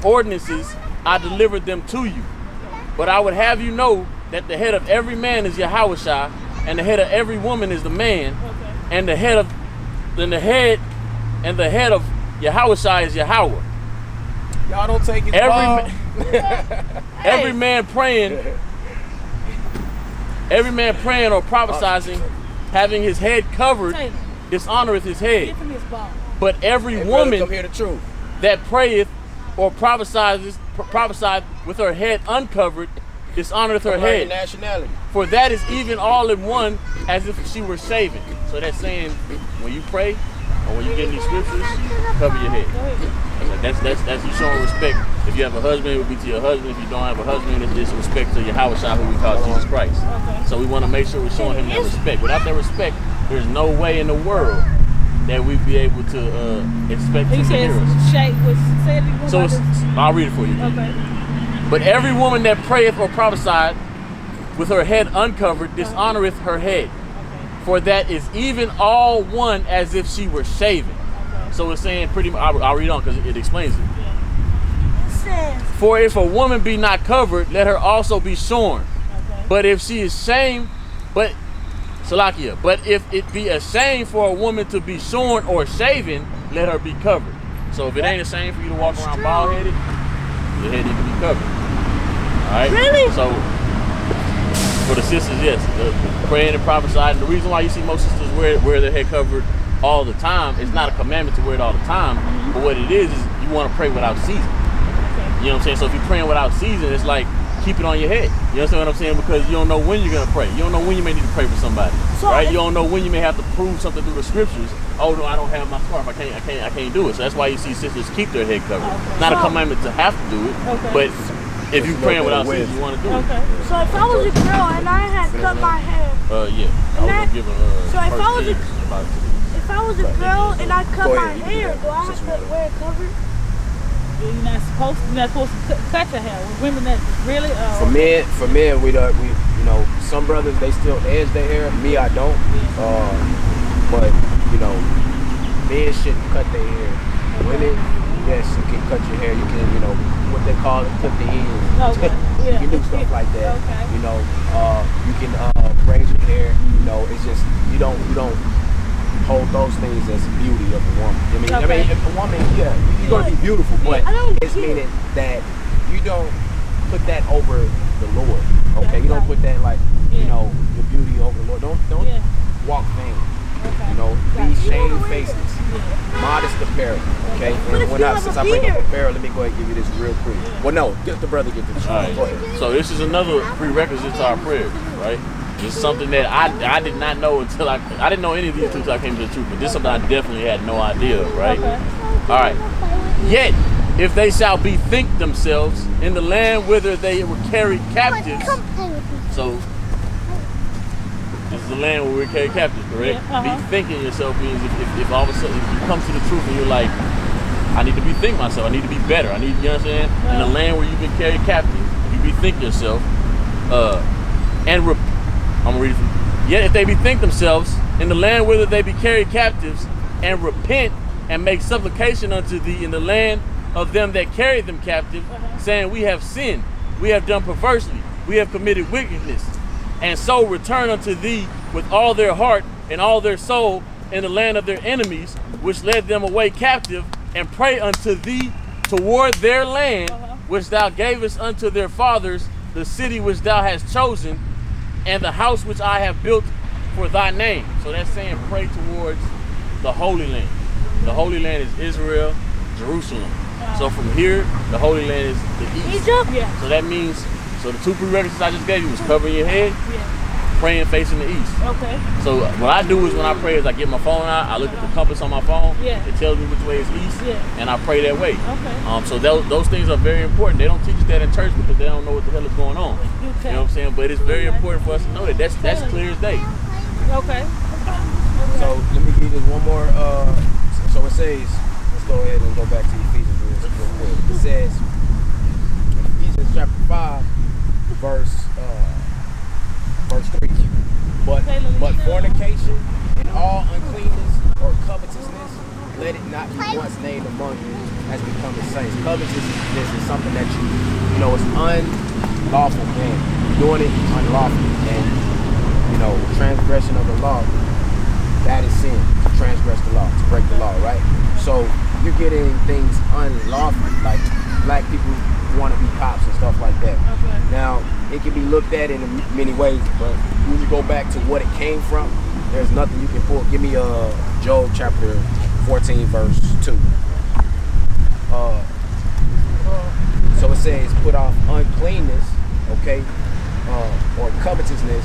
ordinances, I delivered them to you. But I would have you know that the head of every man is Yahushua, and the head of every woman is the man, and the head of Yahushua is Yahweh. Y'all don't take his ball. Every man praying or prophesying, having his head covered, dishonoreth his head. But every woman that prayeth or prophesies with her head uncovered, dishonoreth her head. Nationality. For that is even all in one, as if she were shaven. So that's saying, when you pray or when you get in these scriptures, cover your head. That's you showing respect. If you have a husband, it would be to your husband. If you don't have a husband, it's respect to Yahushua, who we call Jesus Christ. So we want to make sure we're showing him that respect. Without that respect, there's no way in the world that we'd be able to expect him to hear us. So I'll read it for you. Okay. But every woman that prayeth or prophesied with her head uncovered dishonoreth her head. For that is even all one, as if she were shaven. So it's saying pretty much, I'll read on because it explains it. For if a woman be not covered, let her also be shorn. But if she is shamed, but if it be a shame for a woman to be shorn or shaven, let her be covered. So if it ain't a shame for you to walk around bald-headed, your head needs to be covered. All right? Really? So for the sisters, yes, the praying and prophesying. The reason why you see most sisters wear their head covered all the time, it's not a commandment to wear it all the time, but what it is you want to pray without season. You know what I'm saying? So if you're praying without season, it's like keep it on your head. You understand what I'm saying? Because you don't know when you're gonna pray. You don't know when you may need to pray for somebody, right? You don't know when you may have to prove something through the scriptures. Oh no, I don't have my scarf. I can't do it. So that's why you see sisters keep their head covered. Not a commandment to have to do it, but if you're praying without season, you want to do it. So if I was a girl and I had cut my hair, yeah, I was gonna give her. So if I was a girl and I cut my hair, do I have to wear it covered? You're not supposed to cut your hair. With women that really For men, we you know, some brothers they still edge their hair. Me, I don't. But you know, men shouldn't cut their hair. Women, yes, you can cut your hair. You can, you know, what they call it, clip the ends. You can do stuff like that. You know, you can braid your hair. You know, it's just you don't hold those things as beauty of a woman. I mean, if a woman, yeah, you're gonna be beautiful, but it's meaning that you don't put that over the Lord. Okay, you don't put that like, you know, your beauty over the Lord. Don't walk vain. You know, be shame faces, modest apparel. Okay, and since I bring up apparel, let me go ahead and give you this real quick. Well, no, get the brother get this. All right. Go ahead. So this is another prerequisite to our prayers, right? It's something that I did not know until I didn't know any of these until I came to the truth, but this is something I definitely had no idea of, right? All right. Yet, if they shall bethink themselves in the land whither they were carried captives, so this is the land where we're carried captives, correct? Bethinking yourself means if all of a sudden if you come to the truth and you're like, I need to bethink myself, I need to be better, I need, you know what I'm saying? In the land where you've been carried captive, you bethink yourself, I'm gonna read it from, yet if they bethink themselves in the land whither they be carried captives, and repent and make supplication unto thee in the land of them that carried them captive, saying, we have sinned, we have done perversely, we have committed wickedness, and so return unto thee with all their heart and all their soul in the land of their enemies, which led them away captive, and pray unto thee toward their land, which thou gavest unto their fathers, the city which thou hast chosen, and the house which I have built for thy name. So that's saying pray towards the Holy Land. The Holy Land is Israel, Jerusalem. So from here, the Holy Land is the east. Egypt? Yeah. So that means, so the two prerequisites I just gave you was covering your head, praying facing the east. Okay. So what I do is when I pray is I get my phone out, I look at the compass on my phone, it tells me which way is east, and I pray that way. Okay. So those things are very important. They don't teach that in church because they don't know what the hell is going on. You know what I'm saying? But it's very important for us to know that. That's clear as day. Okay. So let me give you one more. So it says, let's go ahead and go back to Ephesians real quick. It says, Ephesians chapter 5, verse 3. But fornication and all uncleanness or covetousness let it not be once named among you as becoming saints. Covetousness is something that you know, it's unlawful gain. Doing it unlawful. And, you know, transgression of the law, that is sin. To transgress the law, to break the law, right? So you're getting things unlawful, like black people want to be cops and stuff like that. Okay. Now, it can be looked at in many ways, but when you go back to what it came from, there's nothing you can pull. Give me Job chapter 14, verse 2. So it says, put off uncleanness, okay, or covetousness,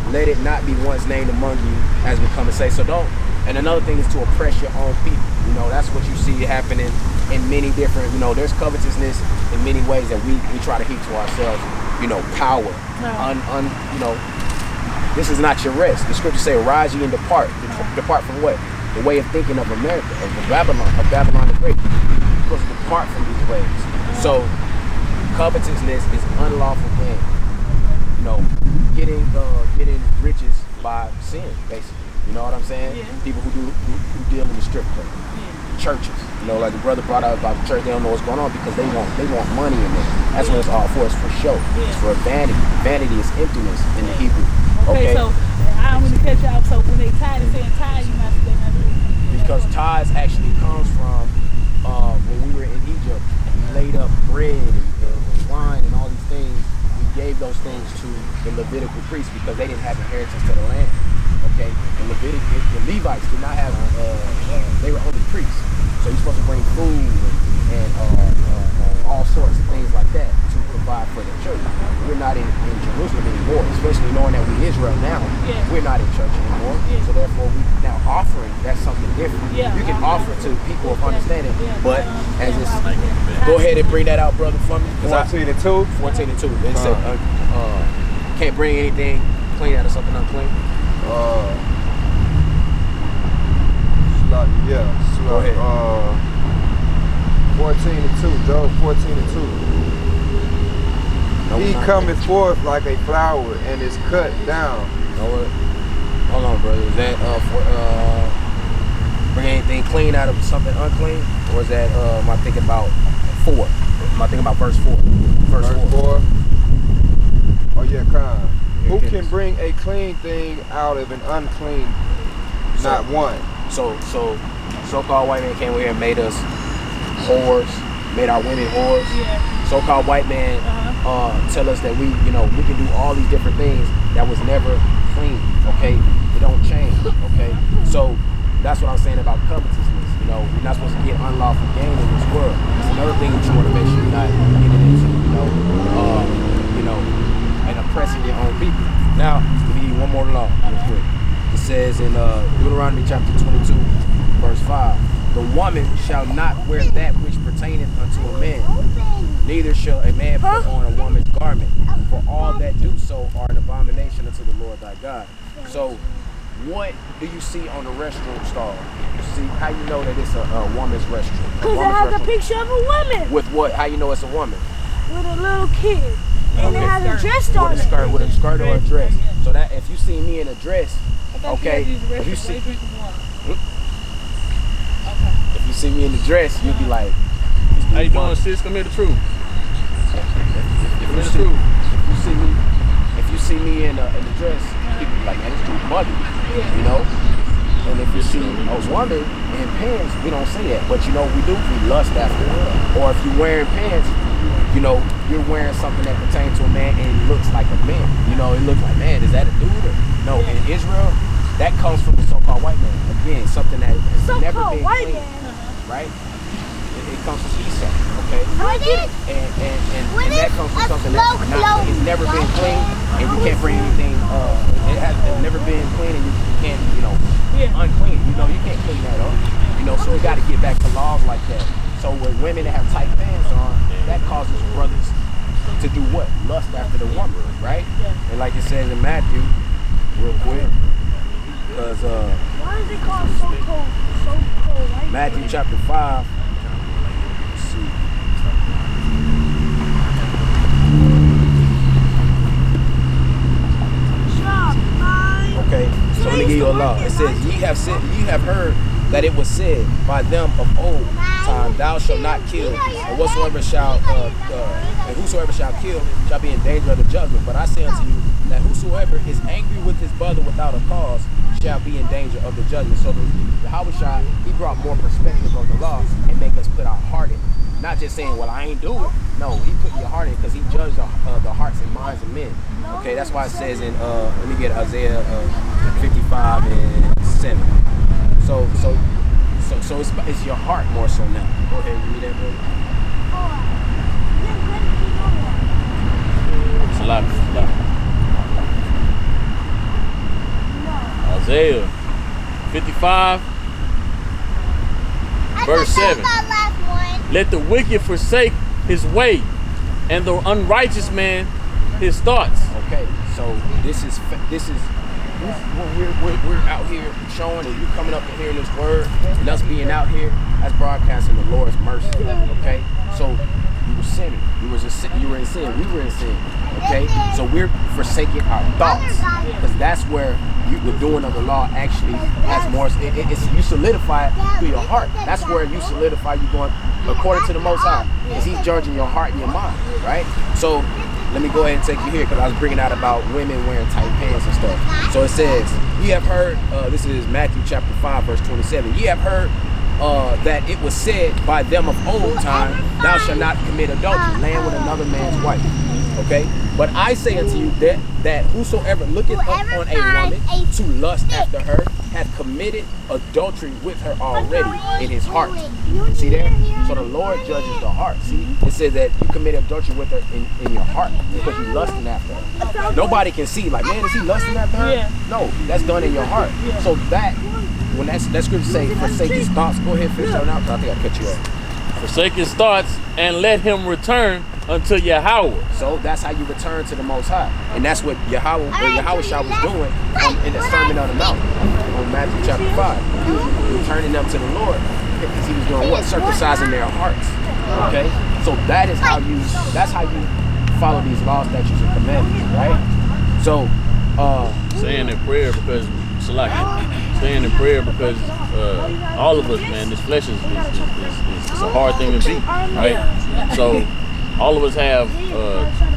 let it not be once named among you as becoming saints. So don't. And another thing is to oppress your own people. You know, that's what you see happening in many different, you know, there's covetousness in many ways that we try to heap to ourselves, you know, power. You know, this is not your rest. The scriptures say, arise ye and depart. Depart from what? The way of thinking of America, of Babylon the Great. You're supposed to depart from these ways. So covetousness is unlawful gain. You know, getting riches by sin, basically. You know what I'm saying? Yeah. People who deal in the strip club, churches. You know, like the brother brought out about the church, they don't know what's going on because they want money in there. That's what it's all for. It's for show. Yeah. It's for vanity. Vanity is emptiness in the Hebrew. Okay, so I don't want to cut you off. So when they tithe, they're saying tithe, you must say nothing. Because tithes actually comes from when we were in Egypt, we laid up bread and wine and all these things. We gave those things to the Levitical priests because they didn't have inheritance to the land. Okay, the Levites did not have, they were only priests. So you're supposed to bring food and all sorts of things like that to provide for the church. We're not in Jerusalem anymore, especially knowing that we're Israel now. Yeah. We're not in church anymore. Yeah. So therefore, we now offering, that's something different. Yeah. You can offer to people of understanding, but as it's, go ahead and bring that out, brother, for me. 14 and 2? 14 and 2. It said, can't bring anything clean out of something unclean. Go ahead. 14 and 2, Job 14 and 2. He cometh forth like a flower and is cut down. Hold on, brother. Is that bring anything clean out of something unclean? Or is that am I thinking about 4? Am I thinking about verse 4? Verse 4. Oh yeah, kind. Who can bring a clean thing out of an unclean? Not one. So-called white man came over here and made us whores, made our women whores. Yeah. So-called white man tell us that we can do all these different things that was never clean. Okay, it don't change. Okay, so that's what I'm saying about covetousness. You know, we're not supposed to get unlawful gain in this world. It's another thing that you want to make sure you're not getting into. And oppressing your own people. Now, let me give you one more law real quick. It says in Deuteronomy chapter 22, verse 5, the woman shall not wear that which pertaineth unto a man, neither shall a man put on a woman's garment, for all that do so are an abomination unto the Lord thy God. So, what do you see on the restroom stall? You see, how you know that it's a woman's restroom? Because it has a picture of a woman. With what? How you know it's a woman? With a little kid. And it has a dress on it. With a skirt or a dress. So that if you see me in a dress, okay, if you see me in the dress, you'll be like, how you doing, sis? Come here, the truth. If you see me in the dress, people be like, man, this dude muggy, you know. And if you see a woman in pants, we don't say that, but we do. We lust after her. Or if you're wearing pants, you're wearing something that pertains to a man and it looks like a man. It looks like, man, is that a dude? Or no, in Israel, that comes from the so-called white man. Again, something that has never been clean, right? It comes from Esau, okay? And that comes from something that has never been clean, and you can't bring anything. It has never been clean, and you can't, unclean. You can't clean that up. So we got to get back to laws like that. So with women that have tight pants on, that causes brothers to do what? Lust after the woman, right? And like it says in Matthew, real quick, because why is it called so-called white Matthew chapter 5. Let's see. Okay, so let me give you a law. It says, ye have heard that it was said by them of old time, thou shalt not kill, and whosoever shall kill shall be in danger of the judgment. But I say unto you that whosoever is angry with his brother without a cause shall be in danger of the judgment. So the Yahushua, he brought more perspective of the law and make us put our heart in. Not just saying, well, I ain't do it. No, he put your heart in because he judged the hearts and minds of men. Okay, that's why it says in, let me get Isaiah 55:7. So it's your heart more so now. Go ahead and read that, brother. It's a lot. Isaiah 55, verse 7. Let the wicked forsake his way, and the unrighteous man his thoughts. Okay, so this is when we're out here showing, and you coming up and hearing this word, and us being out here, that's broadcasting the Lord's mercy. Okay, so you were sinning, you were in sin, we were in sin. Okay, so we're forsaking our thoughts, because that's where the doing of the law actually has more. It's you solidify it through your heart. That's where you solidify you going according to the Most High, because He's judging your heart and your mind, right? So let me go ahead and take you here, because I was bringing out about women wearing tight pants and stuff. So it says, ye have heard, this is Matthew chapter 5, verse 27. Ye have heard that it was said by them of old time, thou shalt not commit adultery, laying with another man's wife. Okay? But I say unto you that whosoever looketh up on a woman to lust after her hath committed adultery with her already in his heart. See there? So the Lord judges the heart. See? It says that you commit adultery with her in your heart because you're lusting after her. Nobody can see, like, man, is he lusting after her? Yeah. No, that's done in your heart. So that, when that scripture say, forsake his thoughts, go ahead and finish that out, because I think I cut you off. Forsake his thoughts and let him return unto Yahweh. So that's how you return to the Most High. And that's what Yahushua was doing in the Sermon on the Mount on Matthew chapter 5. He was returning them to the Lord because he was doing what? Circumcising their hearts. Okay? So that's how you follow these laws, statutes, and commandments, right? So saying in prayer because all of us, man, this flesh is a hard thing to beat, right? So all of us have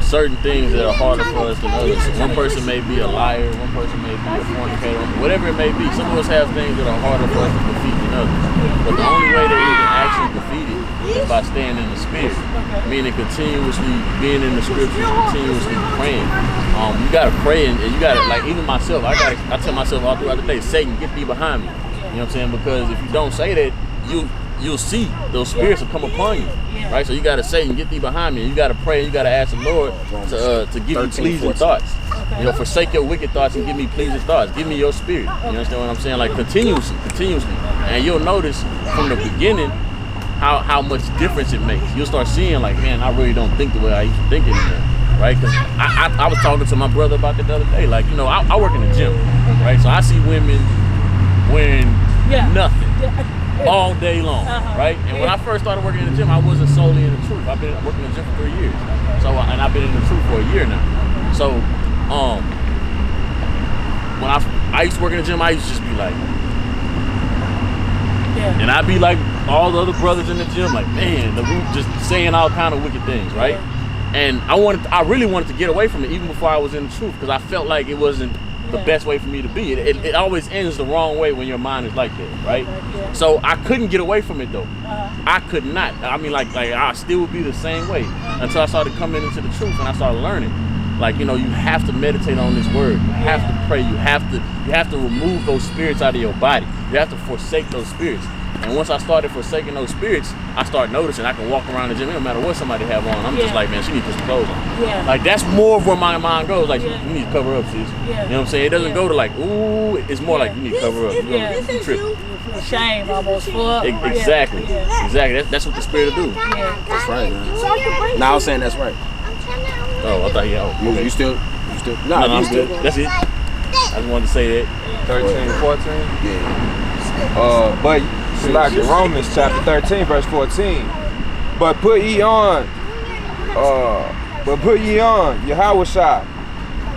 certain things that are harder for us than others. One person may be a liar, one person may be a fornicator, whatever it may be. Some of us have things that are harder for us to defeat than others. But the only way that we can actually defeat it is by staying in the spirit, meaning continuously being in the scriptures, continuously praying. You gotta pray, and you gotta, like, even myself, I tell myself all throughout the day, Satan, get thee behind me. You know what I'm saying? Because if you don't say that, you'll see those spirits will come upon you, right? So you gotta say, get thee behind me. And you gotta pray, and you gotta ask the Lord to give you pleasing thoughts. You know, forsake your wicked thoughts and give me pleasing thoughts. Give me your spirit. You understand what I'm saying? Like continuously, and you'll notice from the beginning how much difference it makes. You'll start seeing, like, man, I really don't think the way I used to think anymore, right? Because I was talking to my brother about that the other day. Like, you know, I work in the gym, right? So I see women wearing nothing all day long, right? And when I first started working in the gym, I wasn't solely in the truth. I've been working in the gym for 3 years. So, and I've been in the truth for a year now. So, when I used to work in the gym, I used to just be like, and I'd be like all the other brothers in the gym, like, man, the root just saying all kind of wicked things, right? And I really wanted to get away from it even before I was in the truth, because I felt like it wasn't the best way for me to be. It always ends the wrong way when your mind is like that, right? So I couldn't get away from it though. I could not. I mean, like I still would be the same way until I started coming into the truth and I started learning. Like, you know, you have to meditate on this word. You have to pray. You have to remove those spirits out of your body. You have to forsake those spirits. And once I started forsaking those spirits, I started noticing I can walk around the gym, no matter what somebody have on. I'm just like, man, she needs to put some clothes on. Like, that's more of where my mind goes. Like, you need to cover up, sis. You know what I'm saying? It doesn't go to like, ooh, it's more like you need to cover up. You trip. Shame almost for Exactly. Exactly. That's what the spirit will do. That's right, man. Nah, I was saying that's right. Oh, I thought You still? No, I'm still. That's it. I just wanted to say that. 13, 14? Yeah. But it's like in Romans chapter 13, verse 14. But put ye on Yahushua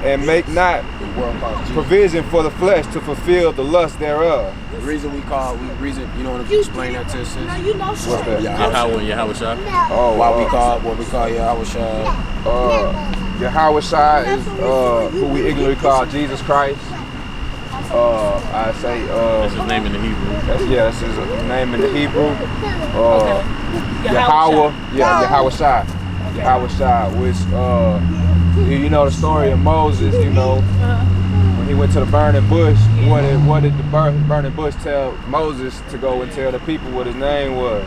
and make not The world calls Jesus. provision for the flesh to fulfill the lust thereof. The reason you know, to explain that to us is Now you know What's something. that? Yahweh Shai. Oh, what we call Yahweh Shai. Yahweh Shai is who we ignorantly call Jesus Christ. I say That's his name in the Hebrew. that's his name in the Hebrew. Yahweh Yahweh Shai. Yahweh Shai, which you know the story of Moses, you know, when he went to the burning bush, what did the burning bush tell Moses to go and tell the people what his name was?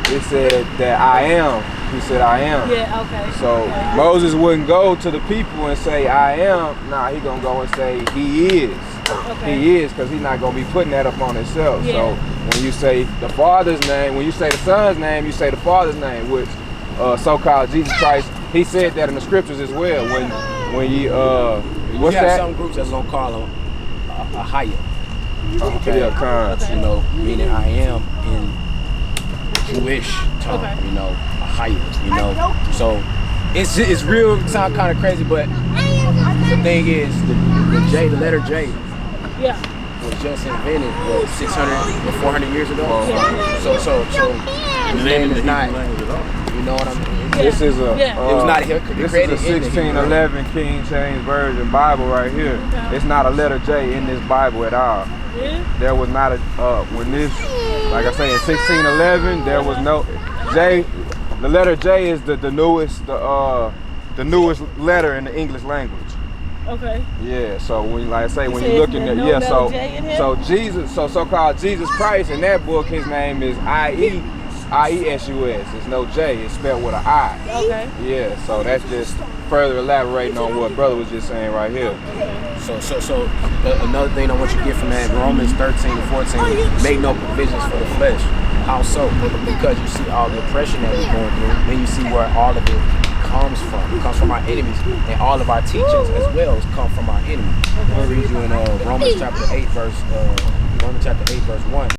He said that I am. He said I am. Yeah, okay. So Moses wouldn't go to the people and say I am. Nah, he gonna go and say he is. Okay. He is, because he's not gonna be putting that up on himself. Yeah. So when you say the Father's name, when you say the Son's name, you say the Father's name, which so-called Jesus Christ. He said that in the scriptures as well. When you what's you have that? some groups that's gonna call him a Hayat. Okay. Yeah, kind. You know, meaning I am in Jewish tongue. Okay. You know, a Hayat. You know, so it's real. Sound kind of crazy, but the thing is, the letter J. Yeah. Was just invented 400 years ago. So And the name in the Hebrew language at all. you know what I mean? This is a It was not this created is a in the Hebrew. 1611 King James Version Bible right here. Okay. It's not a letter J in this Bible at all. Yeah. There was not a when this, like I say, in 1611 there was no J. The letter J is the newest letter in the English language. Okay. Yeah, so when like I say when said you looking there's at no letter J in here? so Jesus, so-called Jesus Christ in that book, his name is I-E-S-U-S. It's no J, it's spelled with an I. Okay. Yeah, so that's just further elaborating on what brother was just saying right here. So another thing I want you to get from that, Romans 13 and 14, make no provisions for the flesh. How so? Because you see all the oppression that we're going through, then you see where all of it comes from. It comes from our enemies, and all of our teachings as well come from our enemies. I'm gonna read you in Romans chapter 8 verse 1.